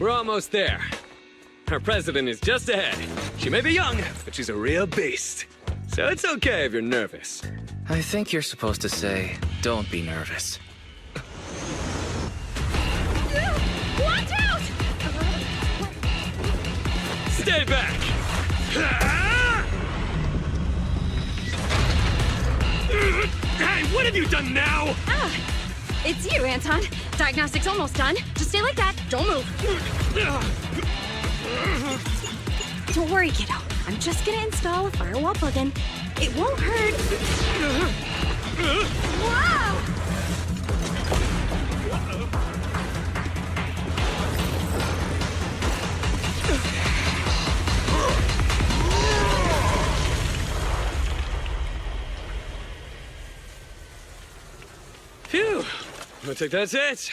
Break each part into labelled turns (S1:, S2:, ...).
S1: We're almost there. Our president is just ahead. She may be young, but she's a real beast. So it's okay if you're nervous.
S2: I think you're supposed to say, don't be nervous.
S3: Watch out!
S1: Stay back! Hey, what have you done now?
S3: It's you, Anton. Diagnostic's almost done. Just stay like that. Don't move. Don't worry, kiddo. I'm just gonna install a firewall plugin. It won't hurt. Whoa!
S1: Phew. Looks like that's it.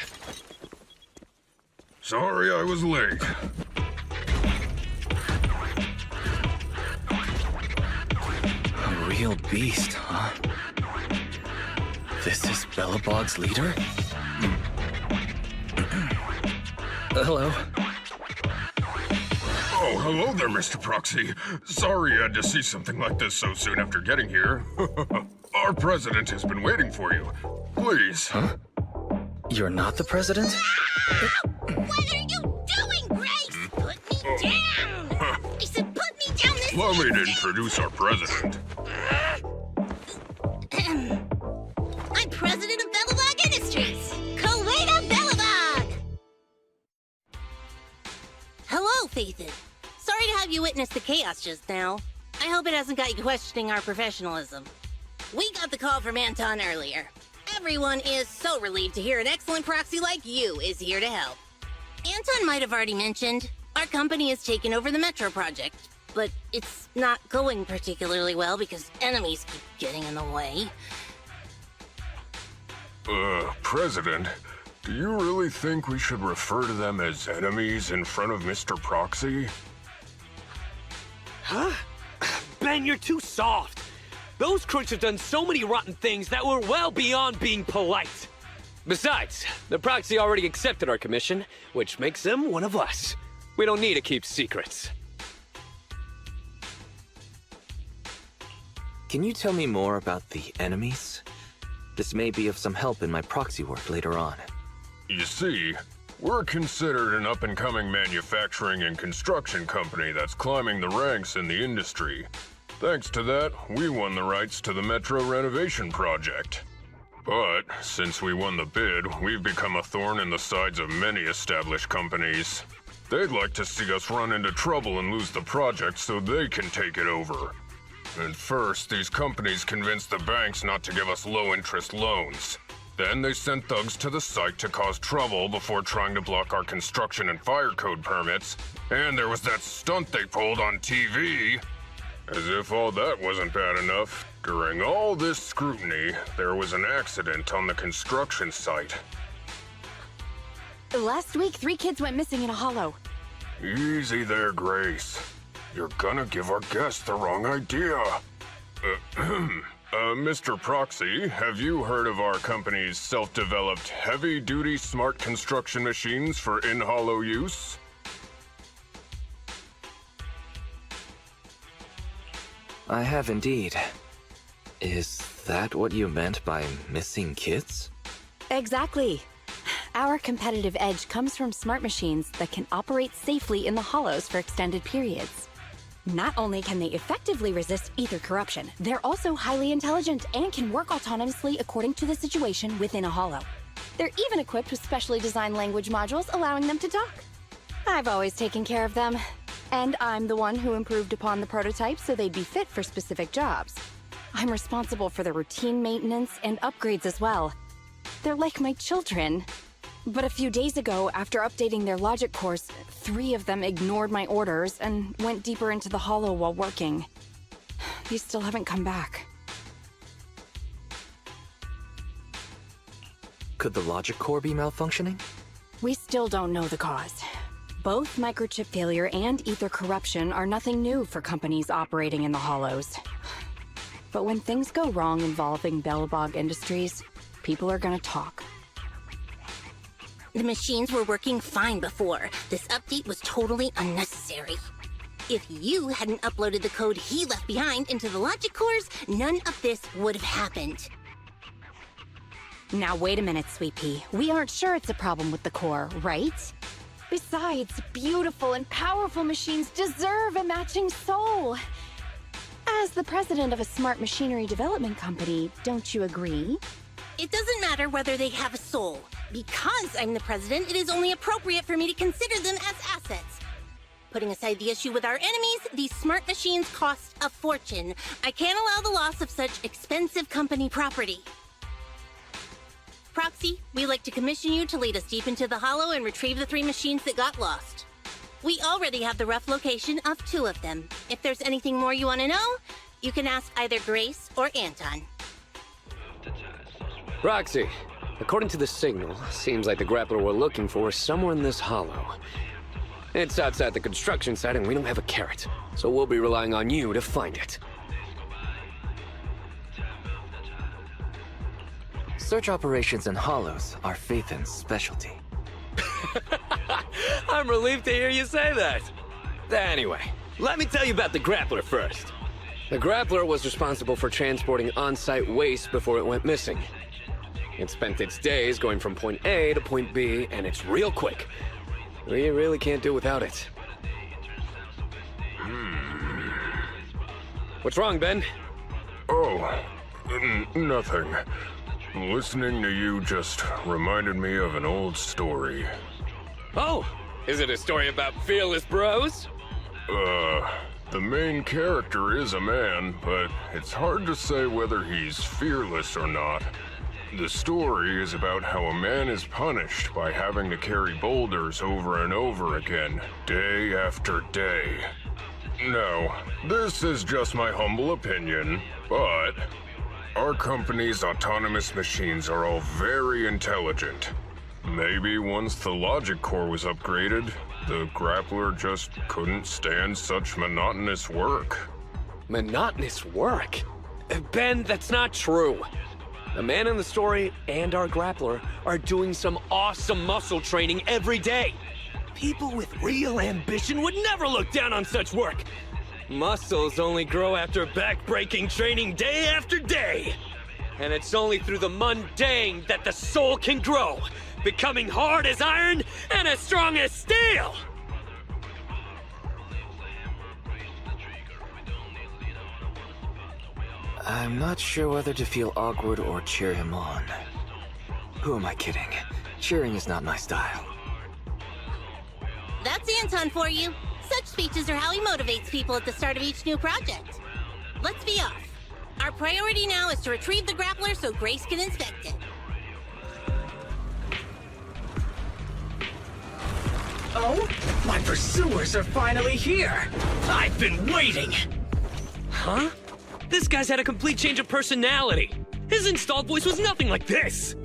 S4: Sorry I was late.
S2: A real beast, huh? This is Belobog's leader? Hello.
S4: Oh, hello there, Mr. Proxy. Sorry you had to see something like this so soon after getting here. Our president has been waiting for you. Please.
S2: Huh? You're not the president?
S5: What are you doing, Grace? Put me down! I said put me down this
S4: Allow me to introduce our president.
S5: I'm president of Belobog Industries, Kuwaita Belobog! Hello, Faithin. Sorry to have you witness the chaos just now. I hope it hasn't got you questioning our professionalism. We got the call from Anton earlier. Everyone is so relieved to hear an excellent proxy like you is here to help. Anton might have already mentioned, our company has taken over the Metro project, but it's not going particularly well because enemies keep getting in the way.
S4: President, do you really think we should refer to them as enemies in front of Mr. Proxy?
S1: Huh? Ben, you're too soft. Those crooks have done so many rotten things that were well beyond being polite. Besides, the proxy already accepted our commission, which makes them one of us. We don't need to keep secrets.
S2: Can you tell me more about the enemies? This may be of some help in my proxy work later on.
S4: You see, we're considered an up-and-coming manufacturing and construction company that's climbing the ranks in the industry. Thanks to that, we won the rights to the Metro renovation project. But since we won the bid, we've become a thorn in the sides of many established companies. They'd like to see us run into trouble and lose the project so they can take it over. And first, these companies convinced the banks not to give us low-interest loans. Then they sent thugs to the site to cause trouble before trying to block our construction and fire code permits. And there was that stunt they pulled on TV. As if all that wasn't bad enough, during all this scrutiny, there was an accident on the construction site.
S3: Last week, 3 kids went missing in a hollow.
S4: Easy there, Grace. You're gonna give our guests the wrong idea. Mr. Proxy, have you heard of our company's self-developed heavy-duty smart construction machines for in-hollow use?
S2: I have indeed. Is that what you meant by missing kids?
S3: Exactly. Our competitive edge comes from smart machines that can operate safely in the hollows for extended periods. Not only can they effectively resist ether corruption, they're also highly intelligent and can work autonomously according to the situation within a hollow. They're even equipped with specially designed language modules allowing them to talk. I've always taken care of them. And I'm the one who improved upon the prototypes so they'd be fit for specific jobs. I'm responsible for the routine maintenance and upgrades as well. They're like my children. But a few days ago, after updating their logic cores, 3 of them ignored my orders and went deeper into the hollow while working. They still haven't come back.
S2: Could the logic core be malfunctioning?
S3: We still don't know the cause. Both microchip failure and ether corruption are nothing new for companies operating in the hollows. But when things go wrong involving Belobog Industries, people are gonna talk.
S5: The machines were working fine before. This update was totally unnecessary. If you hadn't uploaded the code he left behind into the logic cores, none of this would have happened.
S3: Now wait a minute, Sweet Pea. We aren't sure it's a problem with the core, right? Besides, beautiful and powerful machines deserve a matching soul. As the president of a smart machinery development company, don't you agree?
S5: It doesn't matter whether they have a soul. Because I'm the president, it is only appropriate for me to consider them as assets. Putting aside the issue with our enemies, these smart machines cost a fortune. I can't allow the loss of such expensive company property. Proxy, we'd like to commission you to lead us deep into the hollow and retrieve the 3 machines that got lost. We already have the rough location of 2 of them. If there's anything more you want to know, you can ask either Grace or Anton.
S1: Roxy, according to the signal, seems like the grappler we're looking for is somewhere in this hollow. It's outside the construction site and we don't have a carrot, so we'll be relying on you to find it.
S2: Search operations in hollows are Faithin's specialty.
S1: I'm relieved to hear you say that. Anyway, let me tell you about the grappler first. The grappler was responsible for transporting on-site waste before it went missing. It spent its days going from point A to point B, and it's real quick. We really can't do without it. What's wrong, Ben?
S4: Oh, nothing. Listening to you just reminded me of an old story.
S1: Oh, is it a story about fearless bros?
S4: The main character is a man, but it's hard to say whether he's fearless or not. The story is about how a man is punished by having to carry boulders over and over again, day after day. No, this is just my humble opinion, but our company's autonomous machines are all very intelligent. Maybe once the logic core was upgraded, the grappler just couldn't stand such monotonous work.
S1: Monotonous work? Ben, that's not true. The man in the story and our grappler are doing some awesome muscle training every day. People with real ambition would never look down on such work. Muscles only grow after back-breaking training day after day. And it's only through the mundane that the soul can grow, becoming hard as iron and as strong as steel.
S2: I'm not sure whether to feel awkward or cheer him on. Who am I kidding? Cheering is not my style.
S5: That's Anton for you. Such speeches are how he motivates people at the start of each new project. Let's be off. Our priority now is to retrieve the grappler so Grace can inspect it.
S6: Oh, my pursuers are finally here! I've been waiting!
S1: Huh? This guy's had a complete change of personality. His installed voice was nothing like this.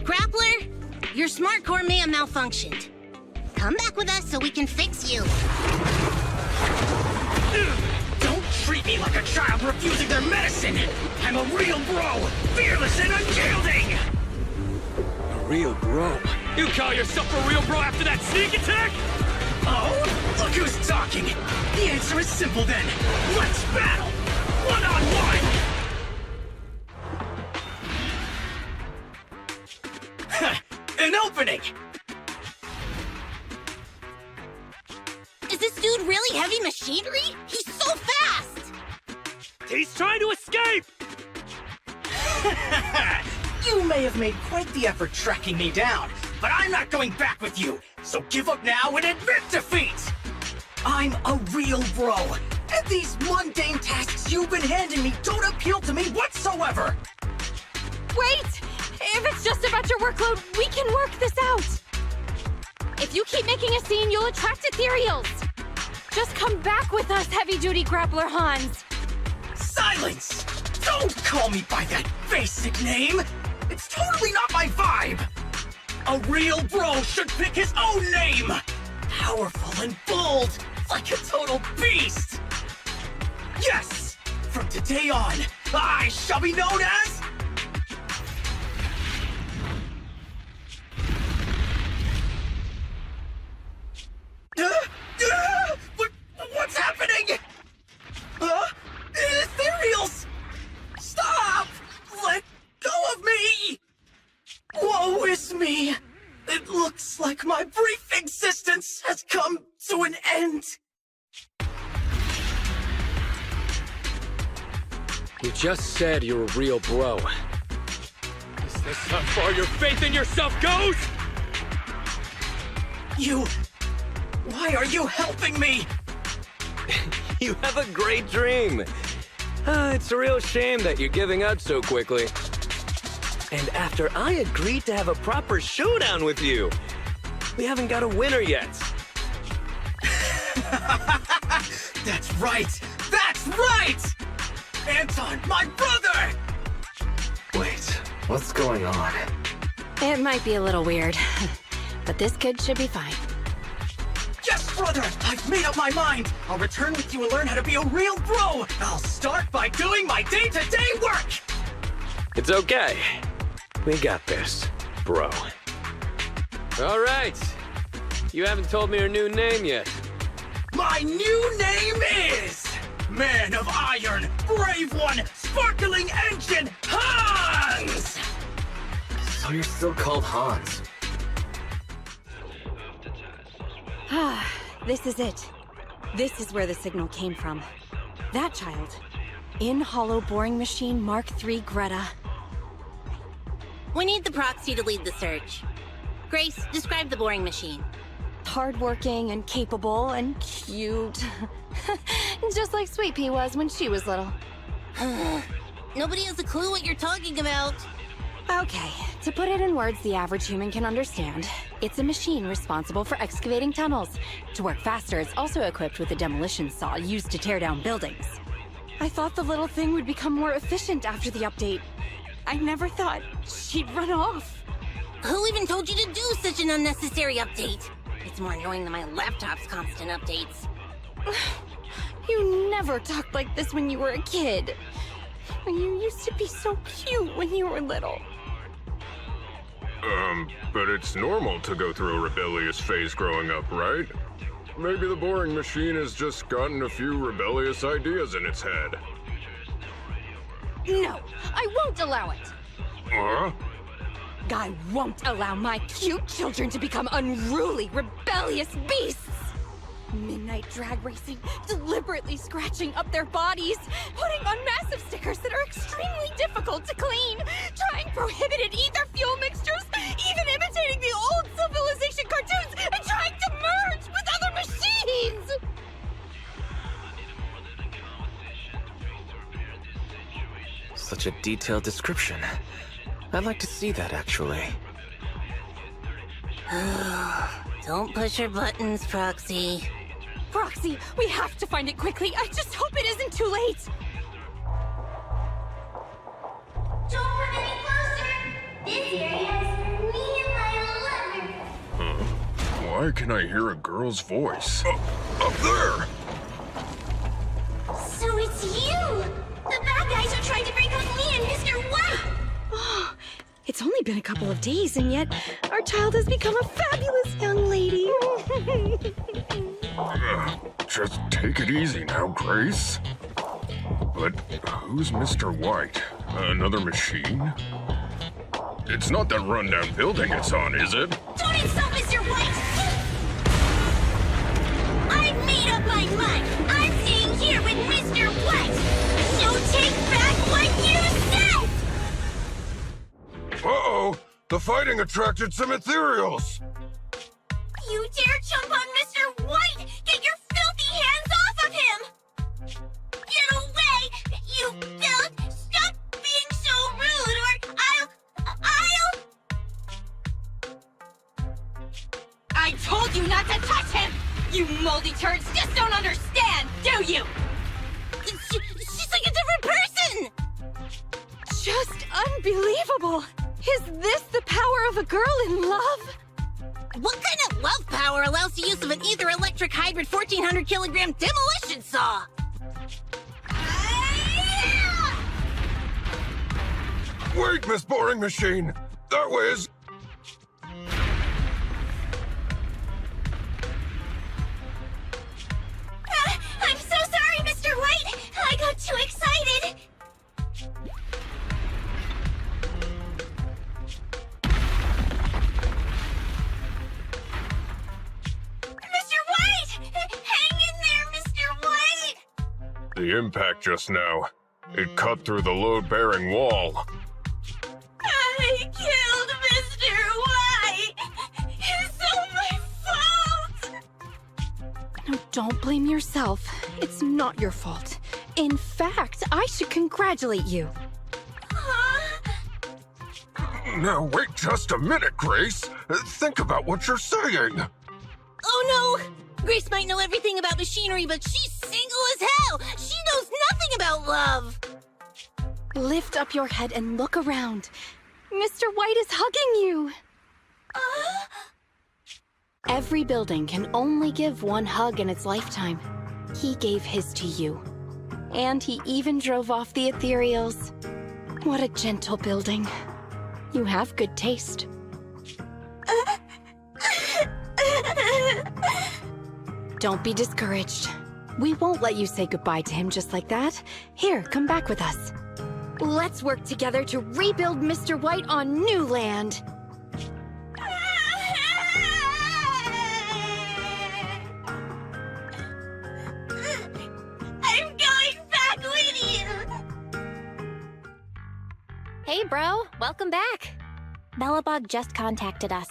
S5: Grappler, your smart core may have malfunctioned. Come back with us so we can fix you.
S6: Don't treat me like a child refusing their medicine! I'm a real bro, fearless and unyielding!
S1: A real bro? You call yourself a real bro after that sneak attack?
S6: Oh, look who's talking! The answer is simple then. Let's battle! One-on-one! An opening!
S5: Is this dude really heavy machinery? He's so fast!
S1: He's trying to escape!
S6: You may have made quite the effort tracking me down, but I'm not going back with you, so give up now and admit defeat! I'm a real bro, and these mundane tasks you've been handing me don't appeal to me whatsoever!
S3: Wait! If it's just about your workload, we can work this out! If you keep making a scene, you'll attract ethereals! Just come back with us, heavy-duty grappler Hans!
S6: Silence! Don't call me by that basic name! It's totally not my vibe! A real bro should pick his own name! Powerful and bold, like a total beast! Yes! From today on, I shall be known as...
S1: You just said you're a real bro. Is this how far your faith in yourself goes?
S6: Why are you helping me?
S1: You have a great dream. It's a real shame that you're giving up so quickly. And after I agreed to have a proper showdown with you, we haven't got a winner yet.
S6: That's right! That's right! Anton, my brother!
S2: Wait, what's going on?
S3: It might be a little weird, but this kid should be fine.
S6: Yes, brother! I've made up my mind! I'll return with you and learn how to be a real bro! I'll start by doing my day-to-day work!
S1: It's okay. We got this, bro. All right. You haven't told me your new name yet.
S6: My new name is... Man of Iron, Brave One, Sparkling Engine, Hans!
S2: So you're still called Hans.
S3: Ah, this is it. This is where the signal came from. That child. In hollow boring machine Mark III Greta.
S5: We need the proxy to lead the search. Grace, describe the boring machine.
S3: Hardworking and capable and cute. Just like Sweet Pea was when she was little.
S5: Nobody has a clue what you're talking about.
S3: Okay, to put it in words the average human can understand, it's a machine responsible for excavating tunnels. To work faster, it's also equipped with a demolition saw used to tear down buildings. I thought the little thing would become more efficient after the update. I never thought she'd run off.
S5: Who even told you to do such an unnecessary update? It's more annoying than my laptop's constant updates.
S3: You never talked like this when you were a kid. You used to be so cute when you were little.
S4: But it's normal to go through a rebellious phase growing up, right? Maybe the boring machine has just gotten a few rebellious ideas in its head.
S3: No, I won't allow it.
S4: Huh?
S3: I won't allow my cute children to become unruly, rebellious beasts! Midnight drag racing, deliberately scratching up their bodies, putting on massive stickers that are extremely difficult to clean, trying prohibited ether fuel mixtures, even imitating the old Civilization cartoons, and trying to merge with other machines!
S2: Such a detailed description. I'd like to see that, actually.
S5: Don't push your buttons, Proxy.
S3: Proxy, we have to find it quickly. I just hope it isn't too late.
S7: Don't come any closer. This area is me and my lover.
S4: Why can I hear a girl's voice? Up there!
S7: So it's you! The bad guys are trying to break up me and Mr. White!
S3: Oh, it's only been a couple of days, and yet our child has become a fabulous young lady.
S4: Just take it easy now, Grace. But who's Mr. White? Another machine? It's not that rundown building it's on, is it?
S7: Don't insult Mr. White! I've made up my mind! I'm staying here with Mr. White! So take back what you said!
S4: Uh-oh! The fighting attracted some ethereals!
S7: You dare jump on Mr. White! Get your filthy hands off of him! Get away! You filth! Stop being so rude or I'll...
S3: I told you not to touch him! You moldy turds just don't understand, do you?
S5: She's like a different person!
S3: Just unbelievable! Is this the power of a girl in love?
S5: What kind of love power allows the use of an ether electric hybrid 1400 kilogram demolition saw?
S4: Wait, Miss Boring Machine! That was...
S7: I'm so sorry, Mr. White! I got too excited! Mr. White! Hang in there, Mr. White!
S4: The impact just now. It cut through the load-bearing wall.
S7: I killed Mr. White! It's all my fault!
S3: No, don't blame yourself. It's not your fault. In fact, I should congratulate you.
S7: Huh?
S4: Now, wait just a minute, Grace. Think about what you're saying.
S5: Oh no! Grace might know everything about machinery, but she's single as hell! She knows nothing about love!
S3: Lift up your head and look around. Mr. White is hugging you. Every building can only give one hug in its lifetime. He gave his to you. And he even drove off the ethereals. What a gentle building. You have good taste. Don't be discouraged. We won't let you say goodbye to him just like that. Here, come back with us. Let's work together to rebuild Mr. White on new land.
S7: I'm going back with you!
S8: Hey, bro. Welcome back. Bellabog just contacted us.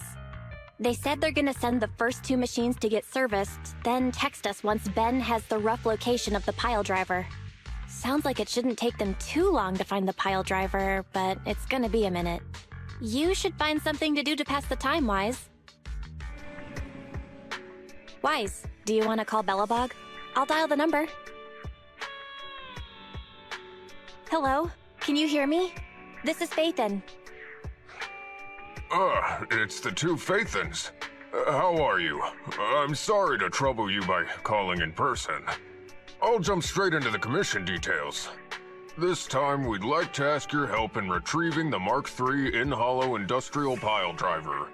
S8: They said they're gonna send the first 2 machines to get serviced, then text us once Ben has the rough location of the pile driver. Sounds like it shouldn't take them too long to find the pile driver, but it's gonna be a minute. You should find something to do to pass the time, Wise. Wise, do you want to call Bellabog? I'll dial the number. Hello? Can you hear me? This is Faithin.
S4: It's the 2 Faithins. How are you? I'm sorry to trouble you by calling in person. I'll jump straight into the commission details. This time, we'd like to ask your help in retrieving the Mark III in-hollow industrial pile driver.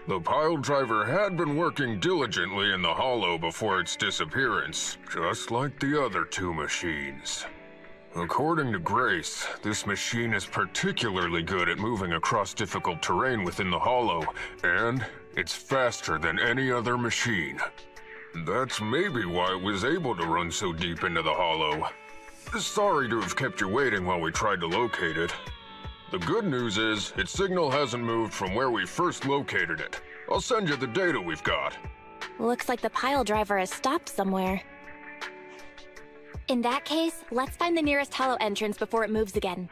S4: The pile driver had been working diligently in the hollow before its disappearance, just like the other 2 machines. According to Grace, this machine is particularly good at moving across difficult terrain within the hollow, and it's faster than any other machine. That's maybe why it was able to run so deep into the hollow. Sorry to have kept you waiting while we tried to locate it. The good news is, its signal hasn't moved from where we first located it. I'll send you the data we've got.
S8: Looks like the pile driver has stopped somewhere. In that case, let's find the nearest hollow entrance before it moves again.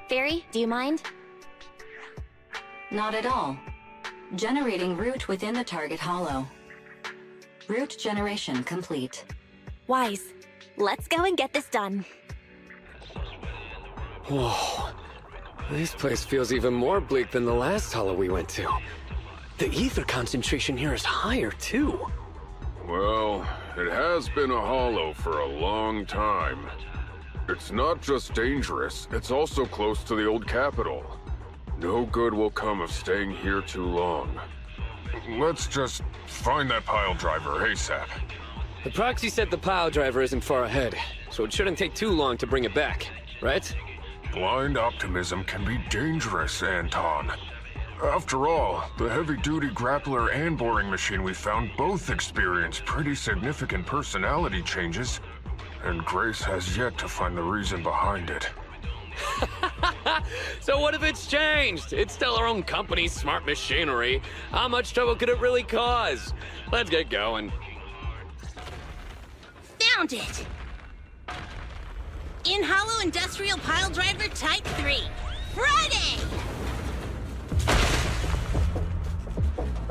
S8: Fairy, do you mind?
S9: Not at all. Generating route within the target hollow. Route generation complete.
S8: Wise, let's go and get this done.
S1: Whoa. This place feels even more bleak than the last hollow we went to. The ether concentration here is higher, too.
S4: Well, it has been a hollow for a long time. It's not just dangerous, it's also close to the old capital. No good will come of staying here too long. Let's just find that pile driver ASAP.
S1: The proxy said the pile driver isn't far ahead, so it shouldn't take too long to bring it back, right?
S4: Blind optimism can be dangerous, Anton. After all, the heavy-duty grappler and boring machine we found both experience pretty significant personality changes, and Grace has yet to find the reason behind it.
S1: So what if it's changed? It's still our own company's smart machinery. How much trouble could it really cause? Let's get going.
S5: Found it! In-hollow industrial pile driver type 3. Friday!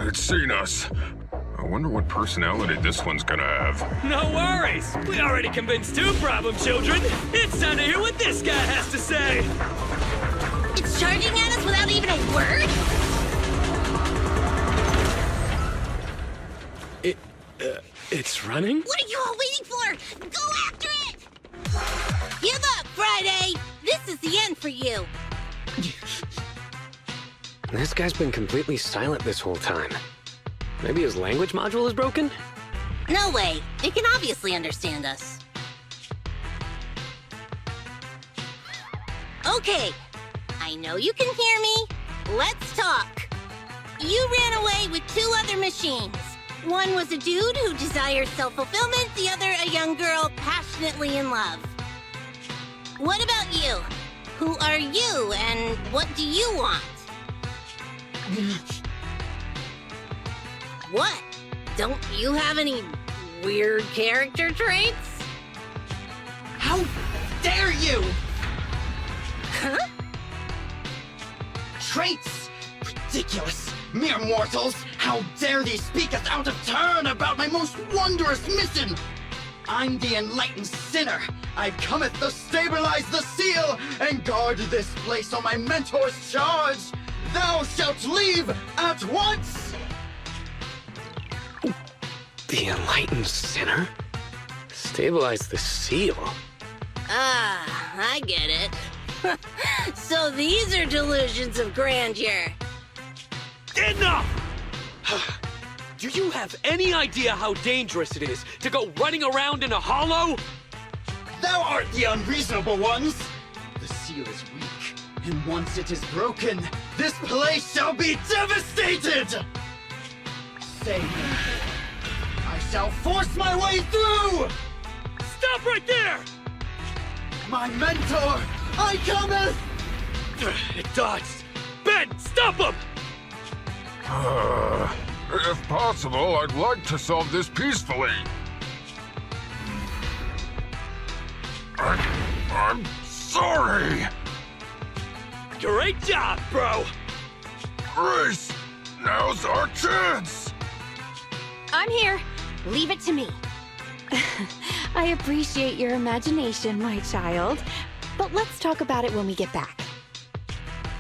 S4: It's seen us. I wonder what personality this one's gonna have.
S1: No worries. We already convinced 2 problem children. It's time to hear what this guy has to say.
S5: It's charging at us without even a word?
S1: It's running?
S5: What are you all waiting for? Go after it! Give up, Friday! This is the end for you!
S1: This guy's been completely silent this whole time. Maybe his language module is broken?
S5: No way. It can obviously understand us. Okay. I know you can hear me. Let's talk. You ran away with 2 other machines. One was a dude who desires self-fulfillment, the other a young girl passionately in love. What about you? Who are you and what do you want? What? Don't you have any weird character traits?
S6: How dare you!
S5: Huh?
S6: Traits? Ridiculous! Mere mortals! How dare thee speak us out of turn about my most wondrous mission! I'm the enlightened sinner. I cometh to stabilize the seal and guard this place on my mentor's charge. Thou shalt leave at once!
S1: The enlightened sinner? Stabilize the seal.
S5: Ah, I get it. So these are delusions of grandeur.
S1: Enough! Do you have any idea how dangerous it is to go running around in a hollow?
S6: Thou art the unreasonable ones! The seal is weak, and once it is broken, this place shall be devastated! Say no. I shall force my way through!
S1: Stop right there!
S6: My mentor, I cometh!
S1: It does. Ben, stop him!
S4: If possible, I'd like to solve this peacefully. I'm sorry.
S1: Great job, bro!
S4: Grace, now's our chance.
S3: I'm here. Leave it to me. I appreciate your imagination, my child. But let's talk about it when we get back.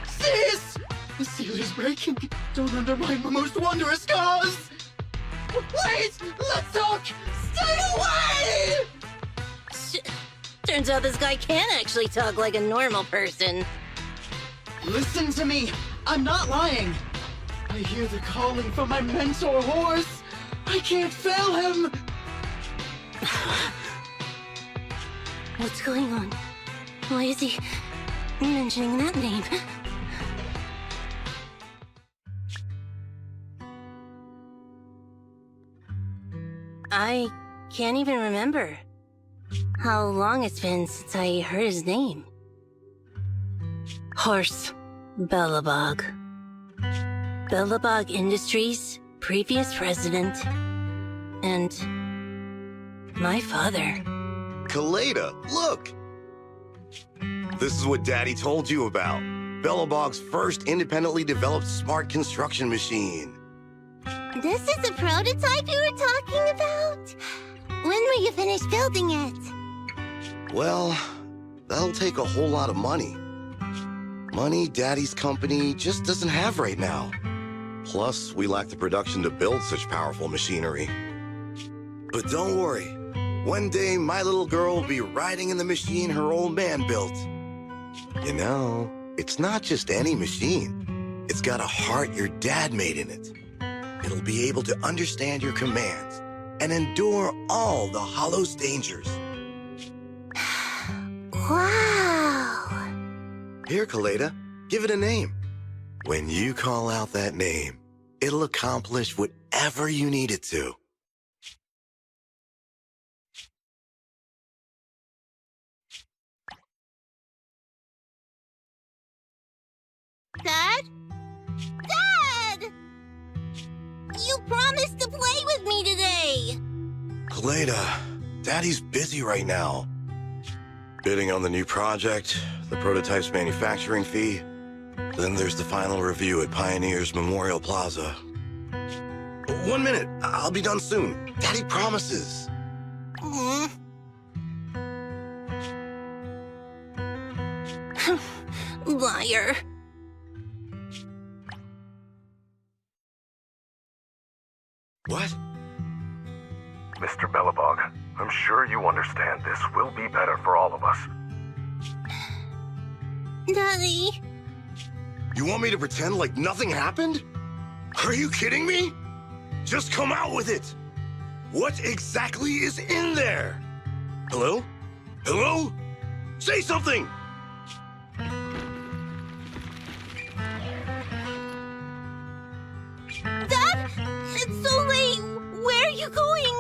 S6: Sis! The seal is breaking. Don't undermine my most wondrous cause! Wait! Let's talk! Stay away!
S5: Turns out this guy can actually talk like a normal person.
S6: Listen to me! I'm not lying! I hear the calling from my mentor horse! I can't fail him!
S5: What's going on? Why is he mentioning that name? I can't even remember how long it's been since I heard his name. Horse Belobog. Belobog Industries' previous president, and my father.
S10: Kaleda, look! This is what Daddy told you about. Belobog's first independently developed smart construction machine.
S7: This is the prototype you were talking about? When will you finish building it?
S10: Well, that'll take a whole lot of money. Money Daddy's company just doesn't have right now. Plus, we lack the production to build such powerful machinery. But don't worry. One day, my little girl will be riding in the machine her old man built. You know, it's not just any machine. It's got a heart your dad made in it. It'll be able to understand your commands and endure all the Hollow's dangers.
S7: Wow!
S10: Here, Kaleda, give it a name. When you call out that name, it'll accomplish whatever you need it to.
S7: Dad? Dad! You promised to play with me today!
S10: Kaleda, Daddy's busy right now. Bidding on the new project, the prototype's manufacturing fee. Then there's the final review at Pioneer's Memorial Plaza. 1 minute, I'll be done soon. Daddy promises.
S5: Liar.
S10: What?
S11: Mr. Belobog, I'm sure you understand this will be better for all of us.
S7: Daddy?
S10: You want me to pretend like nothing happened? Are you kidding me? Just come out with it. What exactly is in there? Hello? Hello? Say something!
S7: Dad? It's so late! Where are you going?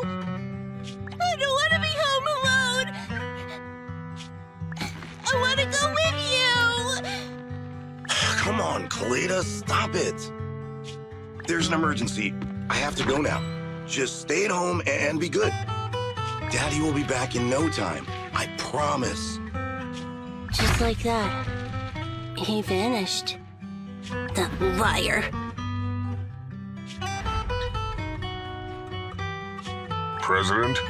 S7: I don't want to be home alone!
S5: I want to go with you!
S10: Come on, Kaleda, stop it. There's an emergency. I have to go now. Just stay at home and be good. Daddy will be back in no time. I promise.
S5: Just like that. He vanished. That liar.
S4: President?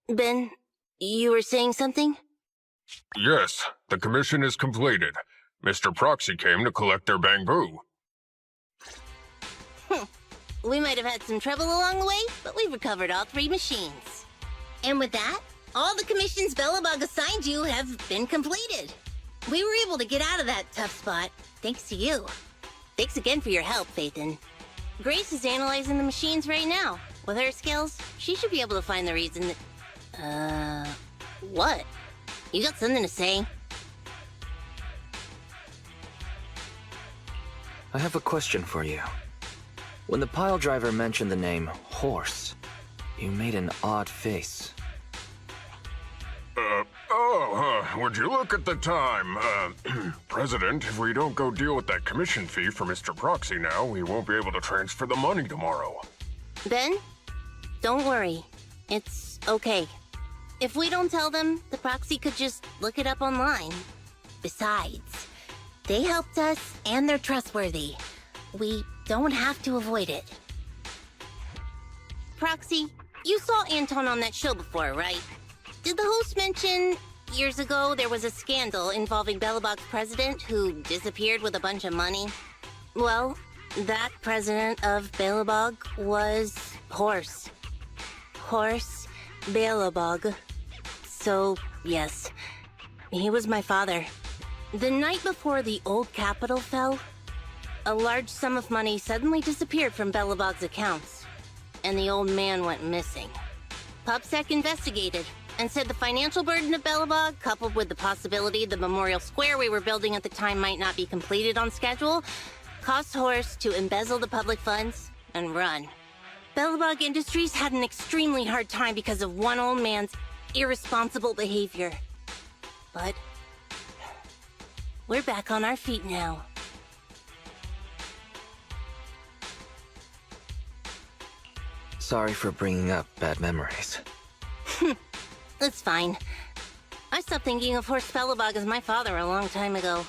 S5: Ben, you were saying something?
S4: Yes, the commission is completed. Mr. Proxy came to collect their bamboo.
S5: We might have had some trouble along the way, but we've recovered all 3 machines. And with that, all the commissions Belobog assigned you have been completed. We were able to get out of that tough spot, thanks to you. Thanks again for your help, Phaethon. Grace is analyzing the machines right now. With her skills, she should be able to find the reason that... What? You got something to say?
S2: I have a question for you. When the pile driver mentioned the name Horse, you made an odd face.
S4: Would you look at the time? President, if we don't go deal with that commission fee for Mr. Proxy now, we won't be able to transfer the money tomorrow.
S5: Ben, don't worry. It's okay. If we don't tell them, the proxy could just look it up online. Besides, they helped us and they're trustworthy. We don't have to avoid it. Proxy, you saw Anton on that show before, right? Did the host mention years ago there was a scandal involving Belobog's president who disappeared with a bunch of money? Well, that president of Belobog was Horse. Horse Belobog. So, yes, he was my father. The night before the old capital fell, a large sum of money suddenly disappeared from Belobog's accounts, and the old man went missing. PubSec investigated and said the financial burden of Belobog, coupled with the possibility the memorial square we were building at the time might not be completed on schedule, caused Horse to embezzle the public funds and run. Belobog Industries had an extremely hard time because of one old man's irresponsible behavior. But we're back on our feet now.
S2: Sorry for bringing up bad memories.
S5: It's fine. I stopped thinking of Horst Belobog as my father a long time ago.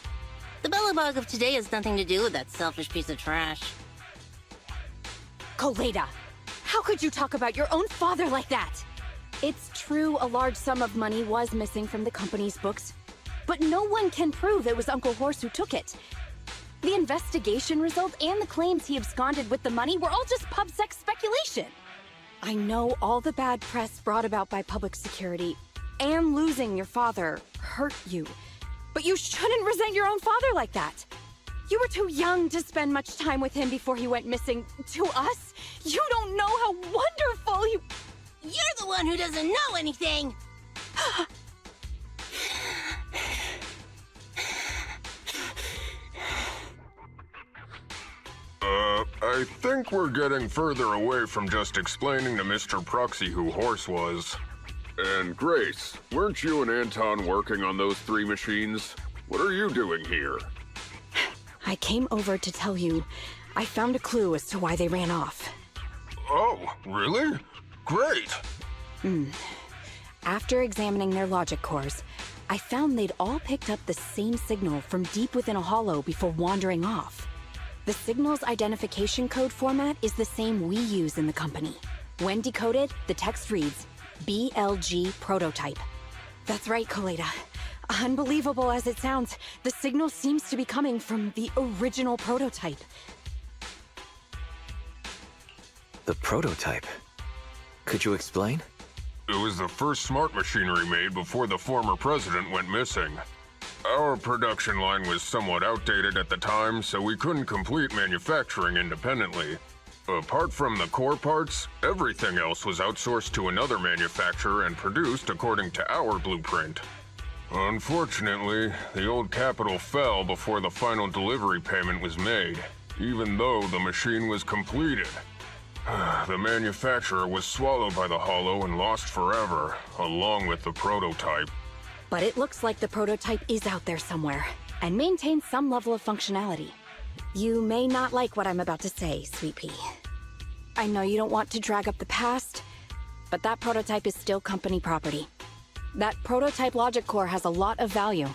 S5: The Belobog of today has nothing to do with that selfish piece of trash.
S3: Kaleda, how could you talk about your own father like that? It's true a large sum of money was missing from the company's books, but no one can prove it was Uncle Horse who took it. The investigation result and the claims he absconded with the money were all just PubSec speculation. I know all the bad press brought about by public security and losing your father hurt you, but you shouldn't resent your own father like that. You were too young to spend much time with him before he went missing. To us, you don't know how wonderful he...
S5: You're the one who doesn't know anything!
S4: I think we're getting further away from just explaining to Mr. Proxy who Horse was. And Grace, weren't you and Anton working on those 3 machines? What are you doing here?
S3: I came over to tell you I found a clue as to why they ran off.
S4: Oh, really? Great!
S3: After examining their logic cores, I found they'd all picked up the same signal from deep within a hollow before wandering off. The signal's identification code format is the same we use in the company. When decoded, the text reads, BLG prototype. That's right, Kaleda. Unbelievable as it sounds, the signal seems to be coming from the original prototype.
S2: The prototype? Could you explain?
S4: It was the first smart machinery made before the former president went missing. Our production line was somewhat outdated at the time, so we couldn't complete manufacturing independently. Apart from the core parts, everything else was outsourced to another manufacturer and produced according to our blueprint. Unfortunately, the old capital fell before the final delivery payment was made, even though the machine was completed. The manufacturer was swallowed by the Hollow and lost forever, along with the prototype.
S3: But it looks like the prototype is out there somewhere, and maintains some level of functionality. You may not like what I'm about to say, Sweet Pea. I know you don't want to drag up the past, but that prototype is still company property. That prototype logic core has a lot of value.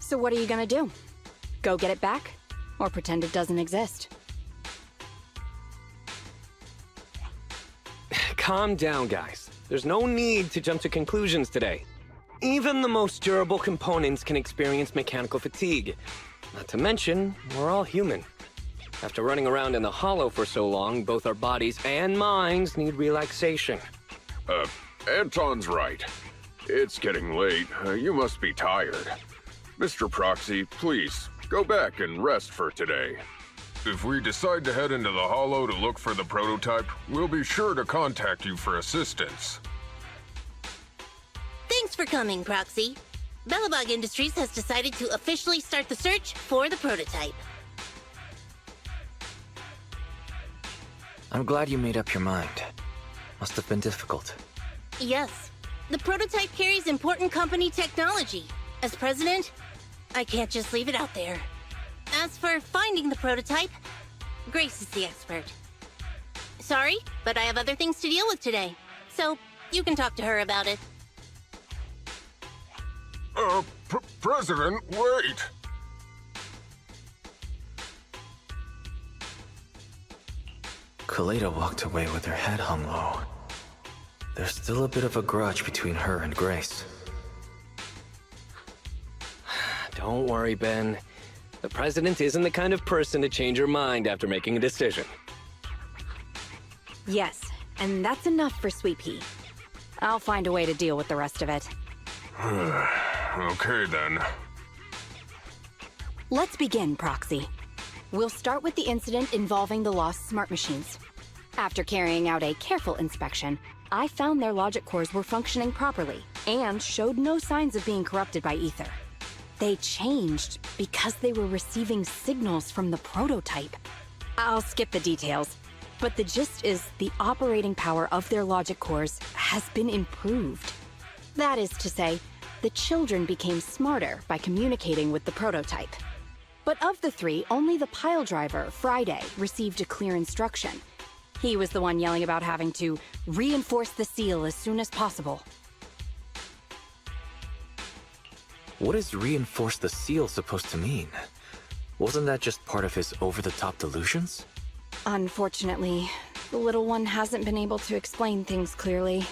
S3: So what are you gonna do? Go get it back? Or pretend it doesn't exist?
S1: Calm down, guys. There's no need to jump to conclusions today. Even the most durable components can experience mechanical fatigue. Not to mention, we're all human. After running around in the Hollow for so long, both our bodies and minds need relaxation.
S4: Anton's right. It's getting late. You must be tired. Mr. Proxy, please, go back and rest for today. If we decide to head into the Hollow to look for the prototype, we'll be sure to contact you for assistance.
S5: Thanks for coming, Proxy. Belobog Industries has decided to officially start the search for the prototype.
S2: I'm glad you made up your mind. Must have been difficult.
S5: Yes. The prototype carries important company technology. As president, I can't just leave it out there. As for finding the prototype, Grace is the expert. Sorry, but I have other things to deal with today. So, you can talk to her about it.
S4: President, wait!
S2: Kaleda walked away with her head hung low. There's still a bit of a grudge between her and Grace.
S1: Don't worry, Ben. The president isn't the kind of person to change her mind after making a decision.
S3: Yes, and that's enough for Sweet Pea. I'll find a way to deal with the rest of it.
S4: Okay, then.
S3: Let's begin, Proxy. We'll start with the incident involving the lost smart machines. After carrying out a careful inspection, I found their logic cores were functioning properly and showed no signs of being corrupted by ether. They changed because they were receiving signals from the prototype. I'll skip the details, but the gist is the operating power of their logic cores has been improved. That is to say, the children became smarter by communicating with the prototype. But of the three, only the pile driver, Friday, received a clear instruction. He was the one yelling about having to reinforce the seal as soon as possible.
S2: What is reinforce the seal supposed to mean? Wasn't that just part of his over-the-top delusions?
S3: Unfortunately, the little one hasn't been able to explain things clearly.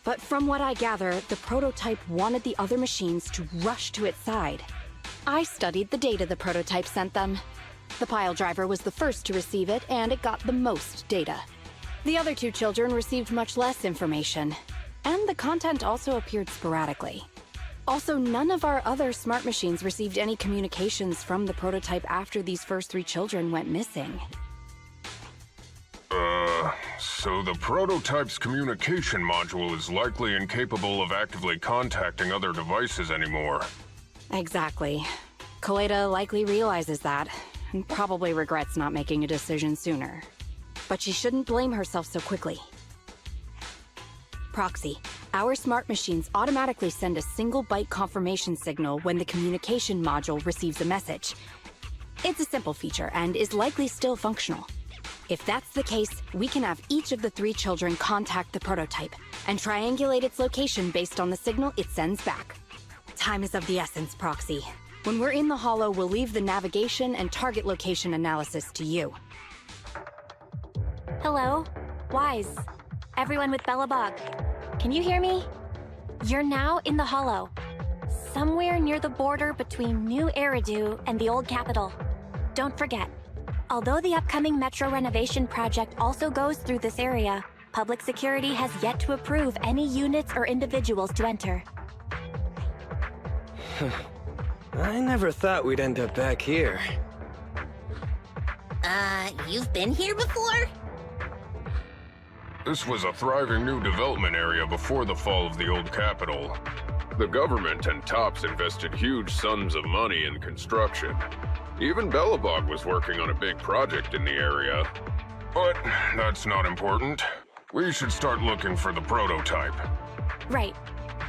S3: But from what I gather, the prototype wanted the other machines to rush to its side. I studied the data the prototype sent them. The pile driver was the first to receive it, and it got the most data. The other two children received much less information, and the content also appeared sporadically. Also, none of our other smart machines received any communications from the prototype after these first three children went missing.
S4: So the prototype's communication module is likely incapable of actively contacting other devices anymore.
S3: Exactly. Kaleda likely realizes that, and probably regrets not making a decision sooner. But she shouldn't blame herself so quickly. Proxy, our smart machines automatically send a single byte confirmation signal when the communication module receives a message. It's a simple feature and is likely still functional. If that's the case, we can have each of the three children contact the prototype and triangulate its location based on the signal it sends back. Time is of the essence, Proxy. When we're in the Hollow, we'll leave the navigation and target location analysis to you.
S8: Hello? Wise. Everyone with Belobog. Can you hear me? You're now in the Hollow. Somewhere near the border between New Eridu and the old capital. Don't forget, although the upcoming metro renovation project also goes through this area, public security has yet to approve any units or individuals to enter.
S1: I never thought we'd end up back here.
S5: You've been here before?
S4: This was a thriving new development area before the fall of the old capital. The government and TOPS invested huge sums of money in construction. Even Belobog was working on a big project in the area. But that's not important. We should start looking for the prototype.
S8: Right.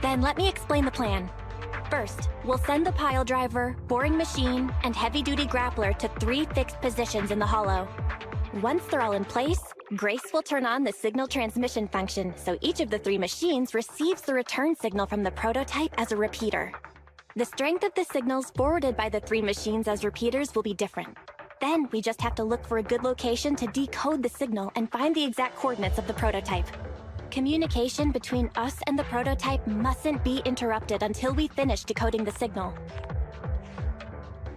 S8: Then let me explain the plan. First, we'll send the pile driver, boring machine, and heavy-duty grappler to 3 fixed positions in the hollow. Once they're all in place, Grace will turn on the signal transmission function, so each of the 3 machines receives the return signal from the prototype as a repeater. The strength of the signals forwarded by the 3 machines as repeaters will be different. Then we just have to look for a good location to decode the signal and find the exact coordinates of the prototype. Communication between us and the prototype mustn't be interrupted until we finish decoding the signal.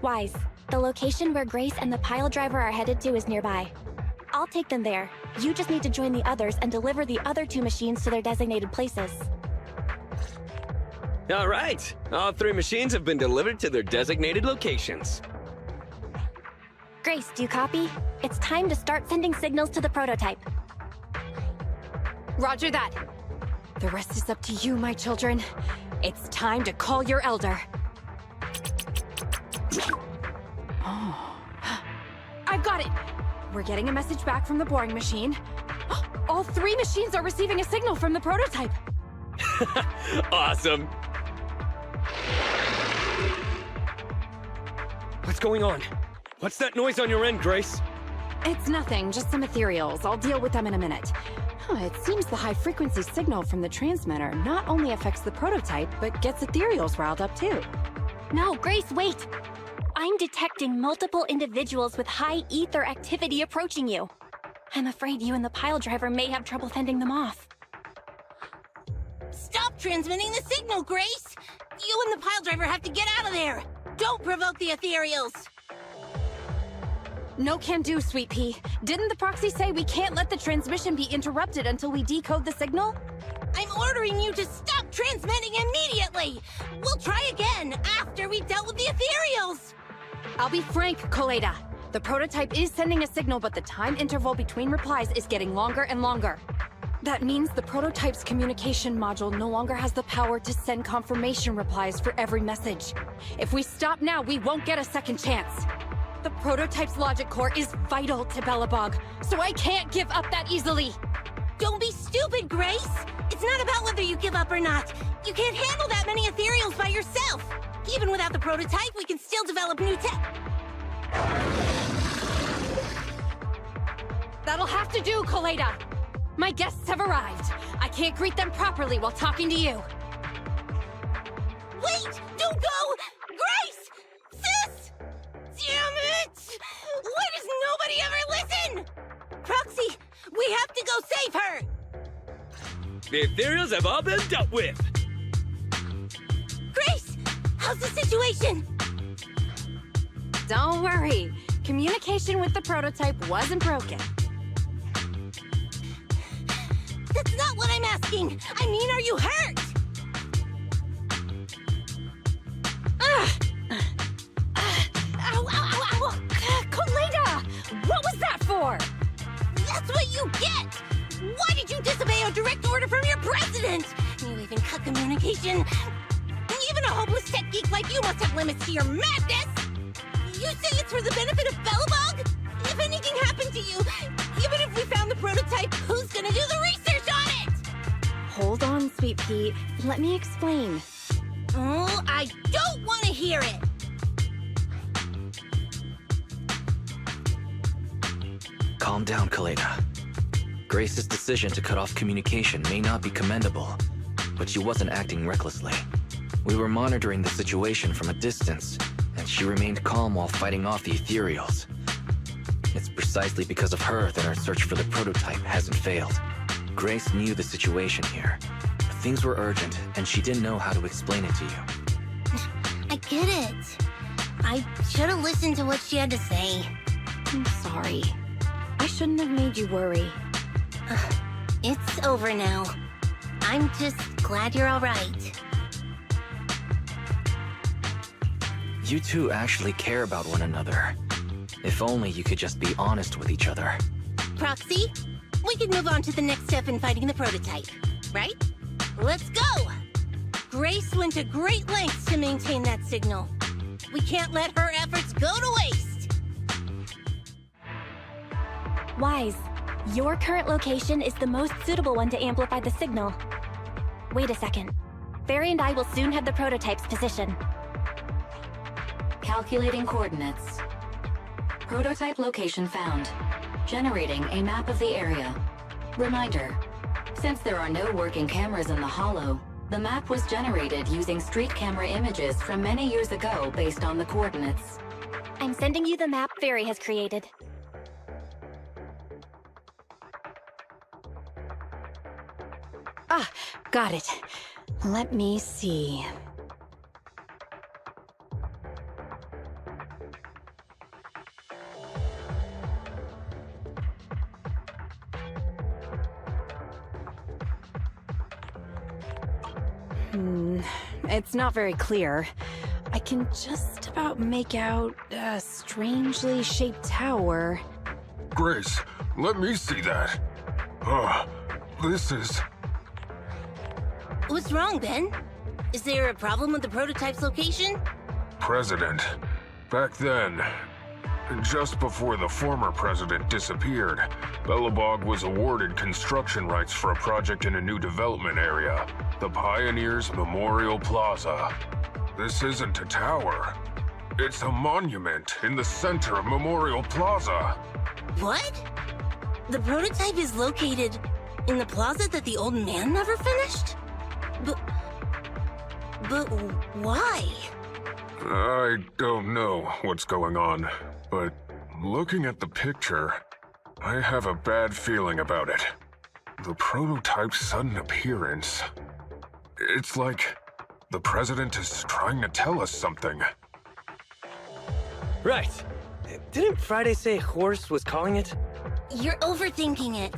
S8: Wise, the location where Grace and the pile driver are headed to is nearby. I'll take them there. You just need to join the others and deliver the other 2 machines to their designated places.
S1: All right. All 3 machines have been delivered to their designated locations.
S8: Grace, do you copy? It's time to start sending signals to the prototype.
S3: Roger that. The rest is up to you, my children. It's time to call your elder. Oh. I've got it! We're getting a message back from the boring machine. All 3 machines are receiving a signal from the prototype.
S1: Awesome. What's going on? What's that noise on your end, Grace?
S3: It's nothing, just some ethereals. I'll deal with them in a minute. It seems the high-frequency signal from the transmitter not only affects the prototype, but gets ethereals riled up too.
S8: No, Grace, wait! I'm detecting multiple individuals with high ether activity approaching you. I'm afraid you and the pile driver may have trouble fending them off.
S5: Stop transmitting the signal, Grace! You and the pile driver have to get out of there! Don't provoke the ethereals!
S3: No can do, Sweet Pea. Didn't the proxy say we can't let the transmission be interrupted until we decode the signal?
S5: I'm ordering you to stop transmitting immediately! We'll try again after we've dealt with the ethereals!
S3: I'll be frank, Koleda. The prototype is sending a signal, but the time interval between replies is getting longer and longer. That means the prototype's communication module no longer has the power to send confirmation replies for every message. If we stop now, we won't get a second chance. The prototype's logic core is vital to Belobog, so I can't give up that easily.
S5: Don't be stupid, Grace! It's not about whether you give up or not. You can't handle that many ethereals by yourself. Even without the prototype, we can still develop new tech.
S3: That'll have to do, Koleda. My guests have arrived. I can't greet them properly while talking to you.
S5: Wait! Don't go! Grace! Sis! Damn it! Why does nobody ever listen? Proxy, we have to go save her!
S1: The ethereals have all been dealt with.
S5: Grace! How's the situation?
S3: Don't worry. Communication with the prototype wasn't broken.
S5: That's not what I'm asking! I mean, are you hurt? Ow, ow, ow, ow!
S3: Koleda! What was that for?
S5: That's what you get! Why did you disobey a direct order from your president? You even cut communication. Even a hopeless tech geek like you must have limits to your madness! You say it's for the benefit of Belobog? If anything happened to you, even if we found the prototype, who's gonna do the research on it?
S3: Hold on, Sweet Pea. Let me explain.
S5: Oh, I don't want to hear it!
S2: Calm down, Koleda. Grace's decision to cut off communication may not be commendable, but she wasn't acting recklessly. We were monitoring the situation from a distance, and she remained calm while fighting off the ethereals. It's precisely because of her that our search for the prototype hasn't failed. Grace knew the situation here. Things were urgent, and she didn't know how to explain it to you.
S5: I get it. I should have listened to what she had to say.
S3: I'm sorry. I shouldn't have made you worry.
S5: It's over now. I'm just glad you're all right.
S2: You two actually care about one another. If only you could just be honest with each other.
S5: Proxy, we could move on to the next step in fighting the prototype, right? Let's go! Grace went to great lengths to maintain that signal. We can't let her efforts go to waste!
S8: Wise, Your current location is the most suitable one to amplify the signal. Wait a second. Barry and I will soon have the prototype's position.
S9: Calculating coordinates. Prototype location found. Generating a map of the area. Reminder, since there are no working cameras in the hollow, the map was generated using street camera images from many years ago based on the coordinates.
S8: I'm sending you the map Barry has created.
S3: Ah, got it. Let me see. It's not very clear. I can just about make out a strangely shaped tower.
S4: Grace, let me see that. This is...
S5: What's wrong, Ben? Is there a problem with the prototype's location?
S4: President. Back then, just before the former president disappeared, Belobog was awarded construction rights for a project in a new development area, the Pioneers Memorial Plaza. This isn't a tower. It's a monument in the center of Memorial Plaza.
S5: What? The prototype is located in the plaza that the old man never finished? But why?
S4: I don't know what's going on, but looking at the picture, I have a bad feeling about it. The prototype's sudden appearance. It's like the president is trying to tell us something.
S1: Right. Didn't Friday say Horse was calling it?
S5: You're overthinking it.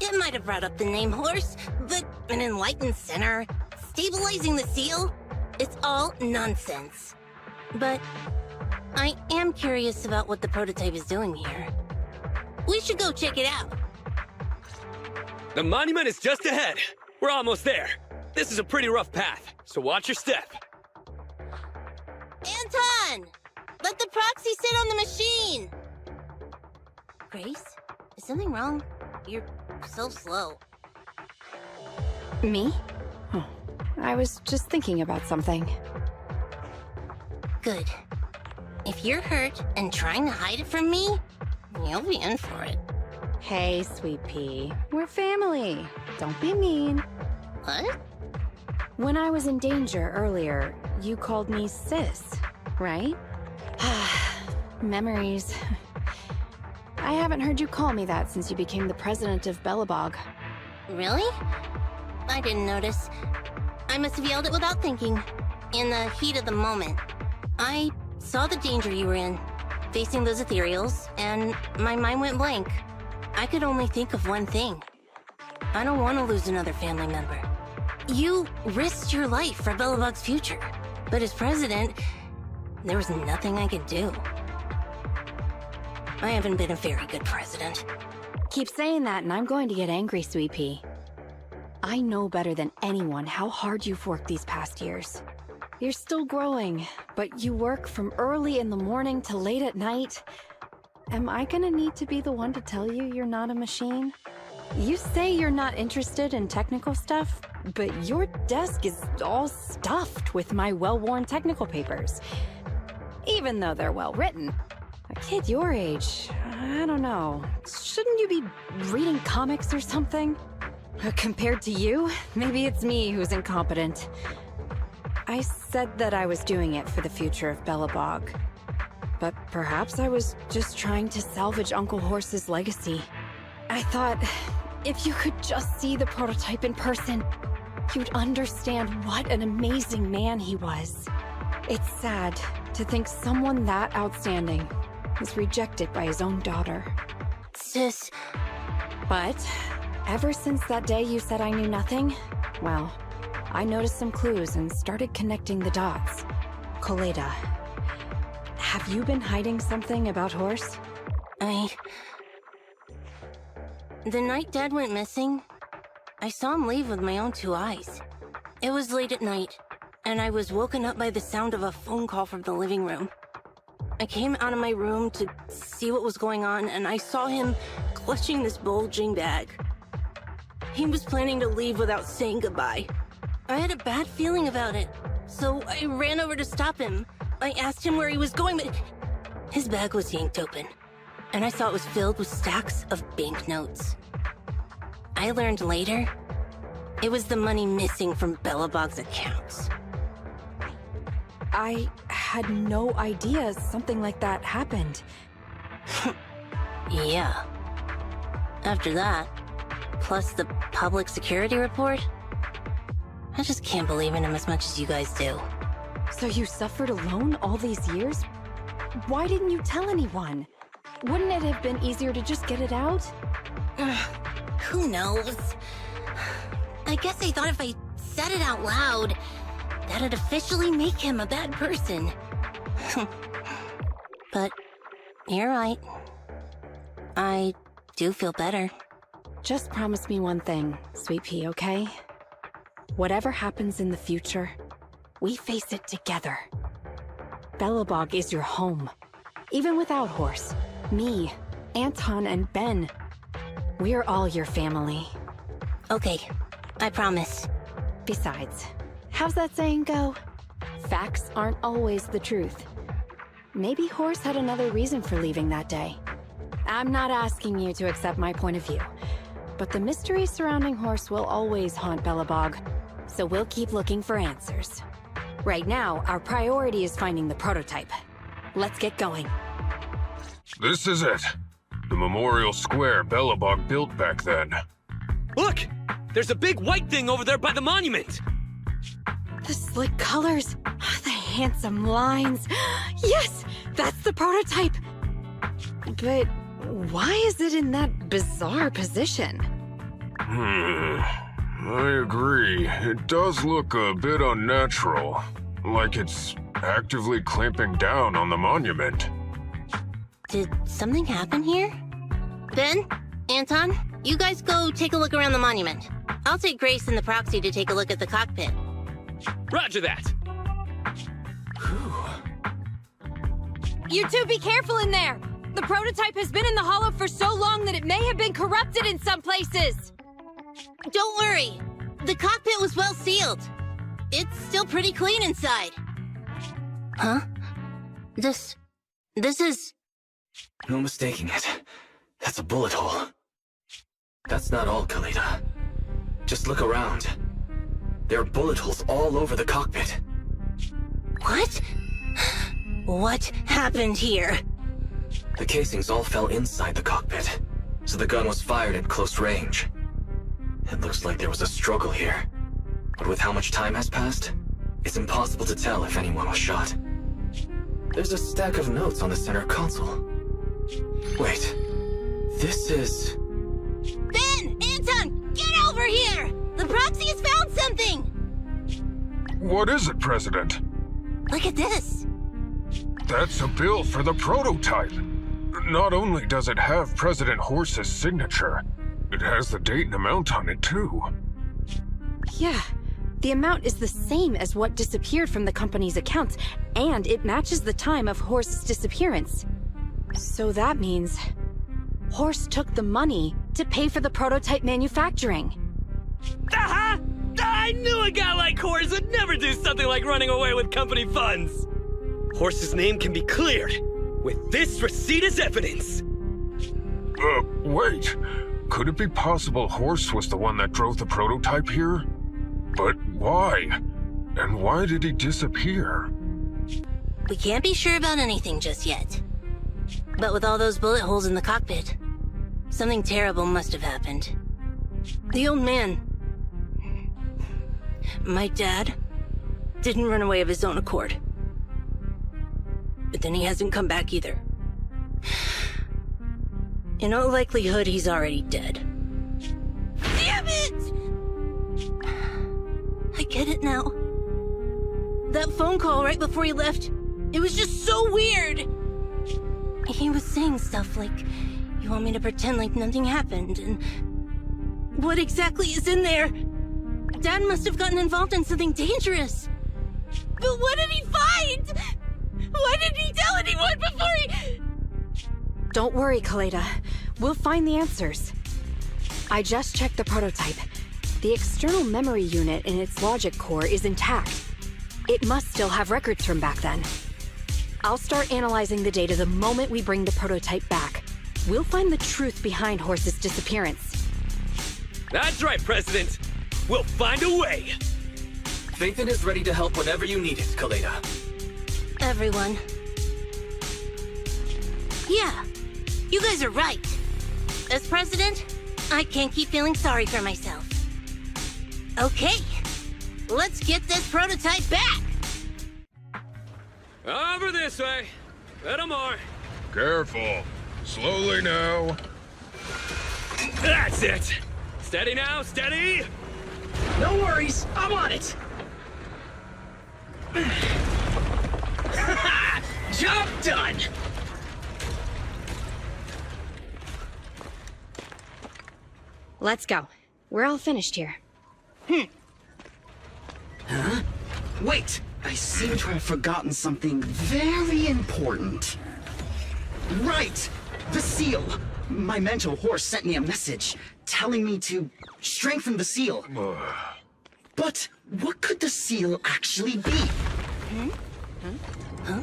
S5: It might have brought up the name Horse, but an enlightened center, stabilizing the seal, it's all nonsense. But I am curious about what the prototype is doing here. We should go check it out.
S1: The monument is just ahead. We're almost there. This is a pretty rough path, so watch your step.
S5: Anton! Let the proxy sit on the machine! Grace, is something wrong? You're so slow.
S3: Me? Oh, I was just thinking about something.
S5: Good. If you're hurt and trying to hide it from me, you'll be in for it.
S3: Hey, Sweet Pea. We're family. Don't be mean.
S5: What?
S3: When I was in danger earlier, you called me sis, right? Memories. I haven't heard you call me that since you became the president of Belobog.
S5: Really? I didn't notice. I must have yelled it without thinking. In the heat of the moment. I saw the danger you were in, facing those ethereals, and my mind went blank. I could only think of one thing. I don't want to lose another family member. You risked your life for Belobog's future, but as president, there was nothing I could do. I haven't been a very good president.
S3: Keep saying that and I'm going to get angry, Sweet Pea. I know better than anyone how hard you've worked these past years. You're still growing, but you work from early in the morning to late at night. Am I gonna need to be the one to tell you you're not a machine? You say you're not interested in technical stuff, but your desk is all stuffed with my well-worn technical papers. Even though they're well-written. A kid your age, I don't know. Shouldn't you be reading comics or something? Compared to you, maybe it's me who's incompetent. I said that I was doing it for the future of Belobog. But perhaps I was just trying to salvage Uncle Horse's legacy. I thought, if you could just see the prototype in person, you'd understand what an amazing man he was. It's sad to think someone that outstanding was rejected by his own daughter.
S5: Sis.
S3: But ever since that day you said I knew nothing, well, I noticed some clues and started connecting the dots. Koleda, have you been hiding something about Horse?
S5: The night Dad went missing, I saw him leave with my own two eyes. It was late at night, and I was woken up by the sound of a phone call from the living room. I came out of my room to see what was going on, and I saw him clutching this bulging bag. He was planning to leave without saying goodbye. I had a bad feeling about it, so I ran over to stop him. I asked him where he was going, but his bag was yanked open, and I saw it was filled with stacks of banknotes. I learned later, it was the money missing from Belobog's accounts.
S3: I had no idea something like that happened.
S5: Yeah. After that, plus the public security report, I just can't believe in him as much as you guys do.
S3: So you suffered alone all these years? Why didn't you tell anyone? Wouldn't it have been easier to just get it out?
S5: Who knows? I guess I thought if I said it out loud, that'd officially make him a bad person. But you're right. I do feel better.
S3: Just promise me one thing, Sweet Pea, okay? Whatever happens in the future, we face it together. Belobog is your home. Even without Horse, me, Anton, and Ben, we're all your family.
S5: Okay, I promise.
S3: Besides, how's that saying go? Facts aren't always the truth. Maybe Horse had another reason for leaving that day. I'm not asking you to accept my point of view, but the mystery surrounding Horse will always haunt Belobog, so we'll keep looking for answers. Right now, our priority is finding the prototype. Let's get going.
S4: This is it. The memorial square Belobog built back then.
S1: Look! There's a big white thing over there by the monument!
S3: The slick colors, the handsome lines. Yes, that's the prototype. But why is it in that bizarre position?
S4: I agree. It does look a bit unnatural. Like it's actively clamping down on the monument.
S5: Did something happen here? Ben? Anton? You guys go take a look around the monument. I'll take Grace and the proxy to take a look at the cockpit.
S1: Roger that!
S3: You two be careful in there! The prototype has been in the hollow for so long that it may have been corrupted in some places!
S5: Don't worry. The cockpit was well sealed. It's still pretty clean inside. Huh? This is...
S2: No mistaking it. That's a bullet hole. That's not all, Kaleda. Just look around. There are bullet holes all over the cockpit.
S5: What? What happened here?
S2: The casings all fell inside the cockpit, so the gun was fired at close range. It looks like there was a struggle here, but with how much time has passed, it's impossible to tell if anyone was shot. There's a stack of notes on the center console. Wait, this is...
S5: Ben! Anton! Get over here! The proxy has found something!
S4: What is it, President?
S5: Look at this.
S4: That's a bill for the prototype. Not only does it have President Horse's signature, it has the date and amount on it, too.
S3: Yeah, the amount is the same as what disappeared from the company's accounts, and it matches the time of Horse's disappearance. So that means Horse took the money to pay for the prototype manufacturing.
S1: Aha! I knew a guy like Horse would never do something like running away with company funds! Horse's name can be cleared with this receipt as evidence.
S4: Wait. Could it be possible Horse was the one that drove the prototype here? But why? And why did he disappear?
S5: We can't be sure about anything just yet. But with all those bullet holes in the cockpit, something terrible must have happened. The old man, my dad, didn't run away of his own accord. But then he hasn't come back either. In all likelihood, he's already dead. Damn it! I get it now. That phone call right before he left, it was just so weird. He was saying stuff like, you want me to pretend like nothing happened, and what exactly is in there? Dad must have gotten involved in something dangerous. But what did he find? Why didn't he tell anyone before he...
S3: Don't worry, Kaleda. we'll find the answers. I just checked the prototype. The external memory unit in its logic core is intact. It must still have records from back then. I'll start analyzing the data the moment we bring the prototype back. We'll find the truth behind Horse's disappearance.
S1: That's right, President. We'll find a way.
S2: Phaethon is ready to help whenever you need it, Kaleda.
S5: Everyone. Yeah, you guys are right. As president, I can't keep feeling sorry for myself. Okay, let's get this prototype back.
S1: Over this way. Little more.
S4: Careful. Slowly now.
S1: That's it. Steady now, steady.
S6: No worries, I'm on it. Job done.
S3: Let's go. We're all finished here.
S6: Huh? Wait, I seem to have forgotten something very important. Right! The seal! My mentor Horse sent me a message telling me to strengthen the seal. But what could the seal actually be? Huh?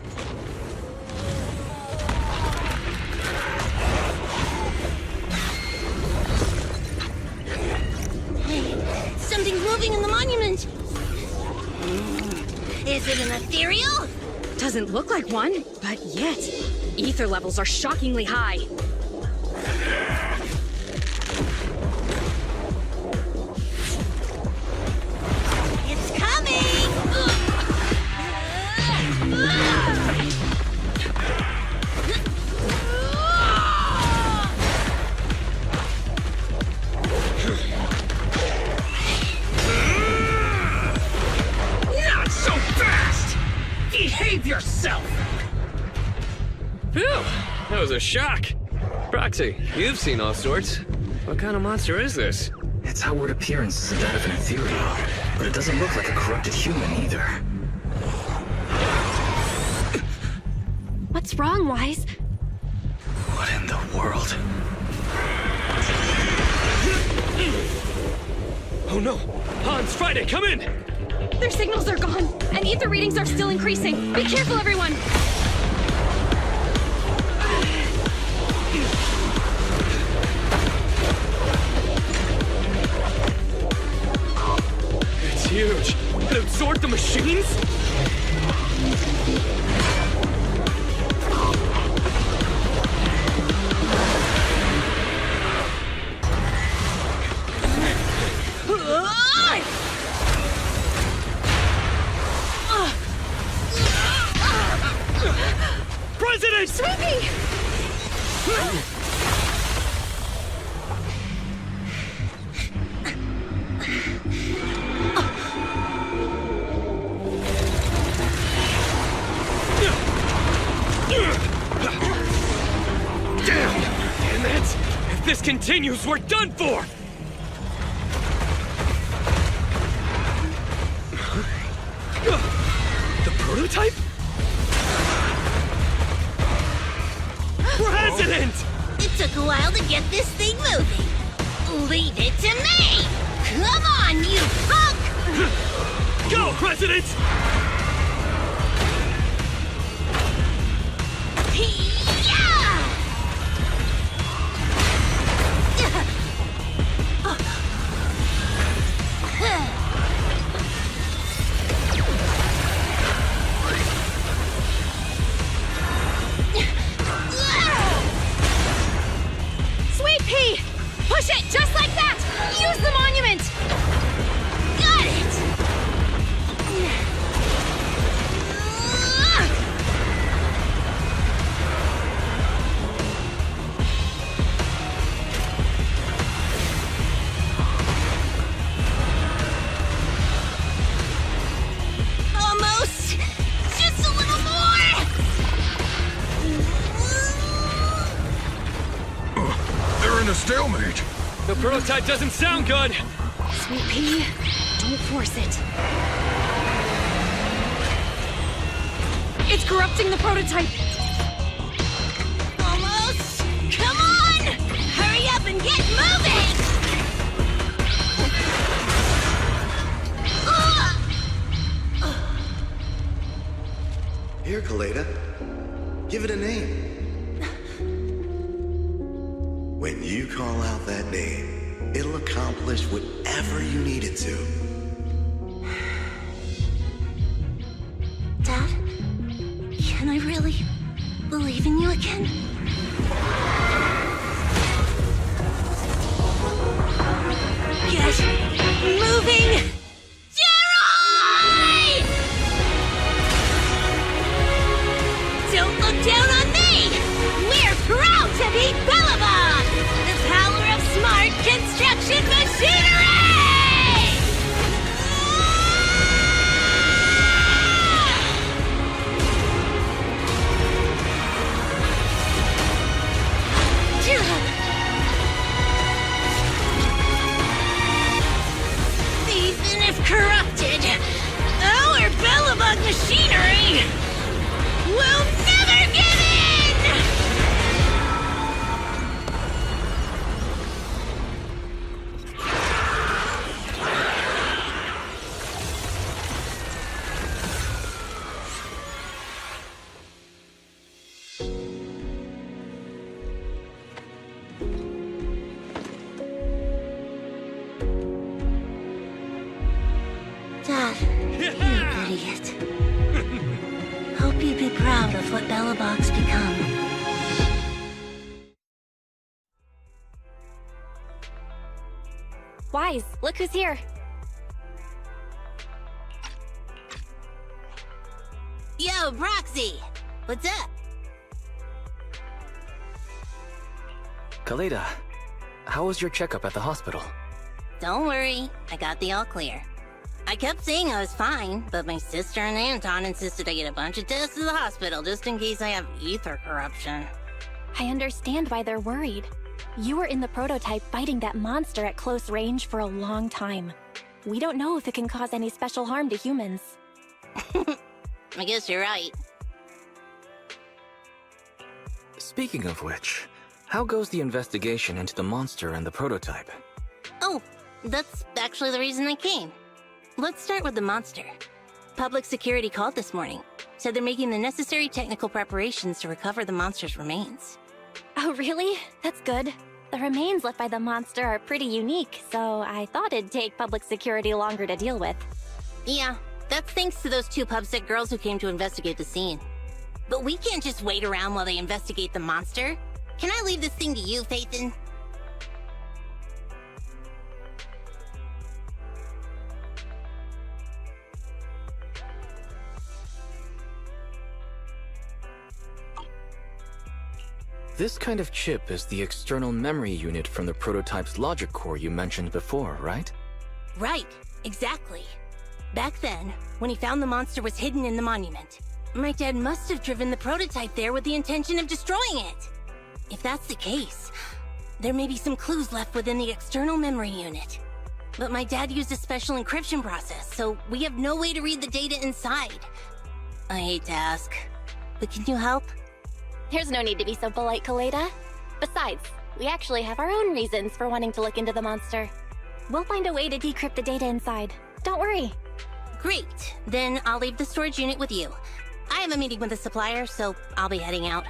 S5: Hey, something's moving in the monument. Is it an ethereal?
S3: Doesn't look like one, but yet, ether levels are shockingly high.
S5: It's coming!
S6: Not so fast! Behave yourself!
S1: Phew, that was a shock. Proxy, you've seen all sorts. What kind of monster is this?
S2: Its outward appearance is that of an ethereal, but it doesn't look like a corrupted human either.
S8: What's wrong, Wise?
S2: What in the world?
S1: Oh no! Hans, Friday, come in!
S3: Their signals are gone, and ether readings are still increasing. Be careful, everyone!
S1: It's huge. It absorbed the machines? President!
S3: Sweepy!
S1: Damn it! If this continues, we're done for! The prototype? President!
S5: It took a while to get this thing moving. Leave it to me! Come on, you punk!
S1: Go, President!
S3: Sweet pea! Push it just like that! Use the monument!
S5: Got it! Almost! Just a little more!
S4: They're in a stalemate.
S1: The prototype doesn't sound good!
S3: Sweet pea, don't force it. It's corrupting the prototype!
S5: Almost! Come on!
S7: Get moving!
S10: Here, Kaleda. Give it a name. When you call out that name, it'll accomplish whatever you need it to.
S7: Dad, can I really believe in you again? Get moving! Jerry! Don't look down on me! We're proud to be Bellabog! The power of smart construction machinery! Even if corrupted, our Bellabog machinery will never give in! Dad, you idiot. Hope you'd be proud of what Bellabog's become.
S8: Wise, look who's here.
S5: Yo, Proxy! What's up?
S2: Kaleda, how was your checkup at the hospital?
S5: Don't worry, I got the all clear. I kept saying I was fine, but my sister and Anton insisted I get a bunch of tests at the hospital just in case I have ether corruption.
S8: I understand why they're worried. You were in the prototype fighting that monster at close range for a long time. We don't know if it can cause any special harm to humans.
S5: I guess you're right.
S2: Speaking of which, how goes the investigation into the monster and the prototype?
S5: Oh, that's actually the reason I came. Let's start with the monster. Public security called this morning. Said they're making the necessary technical preparations to recover the monster's remains.
S8: Oh, really? That's good. The remains left by the monster are pretty unique, so I thought it'd take public security longer to deal with.
S5: Yeah, that's thanks to those two pubsec girls who came to investigate the scene. But we can't just wait around while they investigate the monster. Can I leave this thing to you, Phaethon?
S2: This kind of chip is the external memory unit from the prototype's logic core you mentioned before, right?
S5: Right, exactly. Back then, when he found the monster was hidden in the monument, my dad must have driven the prototype there with the intention of destroying it. If that's the case, there may be some clues left within the external memory unit. But my dad used a special encryption process, so we have no way to read the data inside. I hate to ask, but can you help?
S8: There's no need to be so polite, Kaleda. Besides, we actually have our own reasons for wanting to look into the monster. We'll find a way to decrypt the data inside. Don't worry.
S5: Great, then I'll leave the storage unit with you. I have a meeting with the supplier, so I'll be heading out.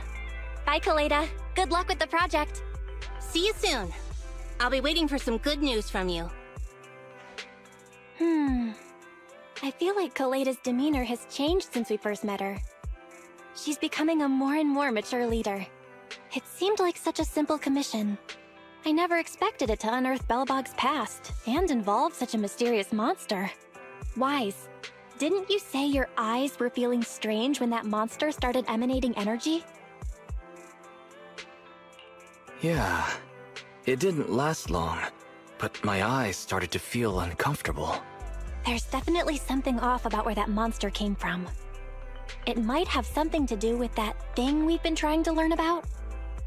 S8: Bye, Kaleda. Good luck with the project.
S5: See you soon. I'll be waiting for some good news from you.
S8: I feel like Kaleda's demeanor has changed since we first met her. She's becoming a more and more mature leader. It seemed like such a simple commission. I never expected it to unearth Bellabog's past and involve such a mysterious monster. Wise, didn't you say your eyes were feeling strange when that monster started emanating energy?
S2: Yeah, it didn't last long, but my eyes started to feel uncomfortable.
S8: There's definitely something off about where that monster came from. It might have something to do with that thing we've been trying to learn about.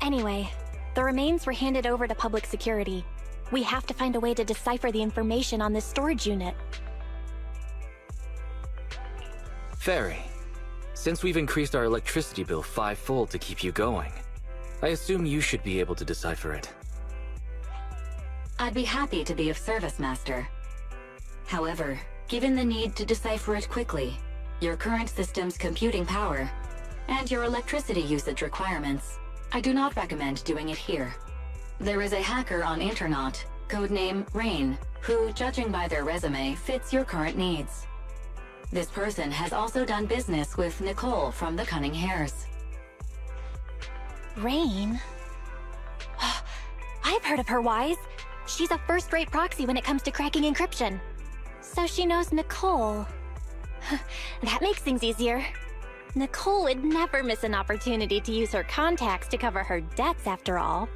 S8: Anyway, the remains were handed over to public security. We have to find a way to decipher the information on this storage unit.
S2: Fairy, since we've increased our electricity bill 5-fold to keep you going, I assume you should be able to decipher it.
S9: I'd be happy to be of service, Master. However, given the need to decipher it quickly, your current system's computing power, and your electricity usage requirements, I do not recommend doing it here. There is a hacker on Internaut, codename Rain, who, judging by their resume, fits your current needs. This person has also done business with Nicole from the Cunning Hares.
S8: Rain? I've heard of her, Wise. She's a first-rate proxy when it comes to cracking encryption. So she knows Nicole. That makes things easier. Nicole would never miss an opportunity to use her contacts to cover her debts, after all.